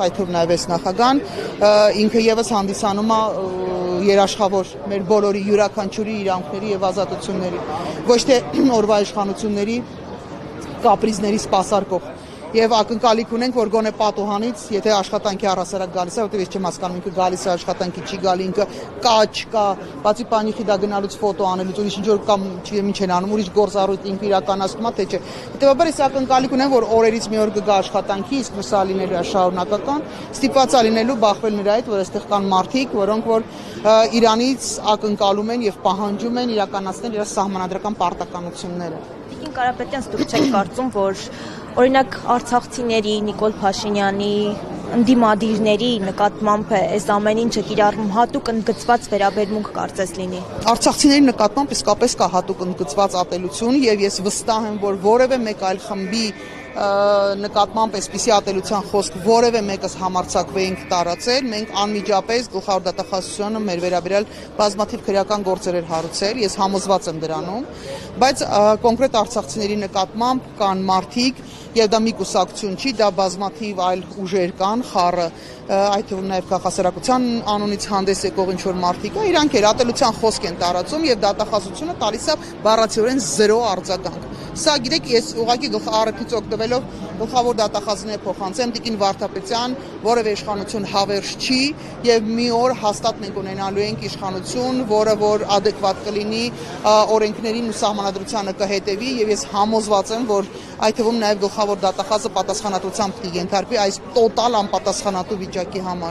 այդ թվում նաև այս նախագահան, ինքը եւս հանդիսանում է երաշխավոր մեր բոլորի յուրաքանչյուրի իրավունքների եւ ազատությունների, ոչ թե օրվա իշխանությունների կապրիզների սպասարկող։ Եվ ակնկալիք ունենք, որ գոնե պատուհանից, եթե աշխատանքի առհասարակ գալիս է, որտեղ ես չեմ հասկանում, ինքը գալիս է աշխատանքի, չի գալի, ինքը կա, չկա, բացի պանիխի դա գնալուց ֆոտո անելուց, ուրիշ ինչ որ կամ չգիտեմ ինչ են անում, ուրիշ գործառույթ ինքը իրականացնում է, թե չէ։ Հետևաբար ես ակնկալիք ունեմ, որ օրերից մի օր կգա աշխատանքի, իսկ սա լինելու է շարունակական, ստիպված է լինելու բախվել նրա հետ, որ այստեղ կան մարդիկ, որոնք որ Իրանից ակնկալում են եւ պահանջում են իրականացնել իր սահմանադրական պարտականությունները։ Տիկին Կարապետյան, դուք չեք կարծում, որ օրինակ արցախցիների, Նիկոլ Փաշինյանի ընդդիմադիրների նկատմամբ այս ամեն ինչը կիրառվում հատուկ ընդգծված վերաբերմունք կարծես լինի։ Արցախցիների նկատմամբ իսկապես կա հատուկ ընդգծված ատելություն եւ ես վստահ եմ, որ որևէ մեկ այլ խմբի նկատմամբ այսպիսի ատելության խոսք որևէ մեկս համարձակվեինք տարածել, մենք անմիջապես գլխավոր դատախազությունը մեր վերաբերյալ բազմաթիվ քրեական գործեր էր հարուցել, ես համոզված եմ դրանում, բայց կոնկրետ արցախցիների նկատմամբ կան մարդիկ, եւ դա մի կուսակցություն չի, դա բազմաթիվ այլ ուժեր կան, խառը, այդ թվում նաև քաղաքասարակության անունից հանդես եկող ինչ-որ մարդիկ կան, իրանք էր ատելության խոսք են տարածում եւ դատախազությունը տալիս է բառացիորեն 0 արձագանք։ Սա գիտեք, ես ուղղակի առիթից օգտվելով գլխավոր դատախազին փոխանցեմ Տիկին Վարդապետյան, որևէ իշխանություն հավերժ չի եւ մի օր հաստատ մենք ունենալու ենք իշխանություն, որը որ adekvat կլինի օրենքներին ու սահմանադրությանը կհետևի եւ ես համոզված եմ, որ այդ թվում նաև գլխավոր դատախազը պատասխանատվությամբ կենթարկվի այս տոտալ անպատասխանատու վիճակի համար։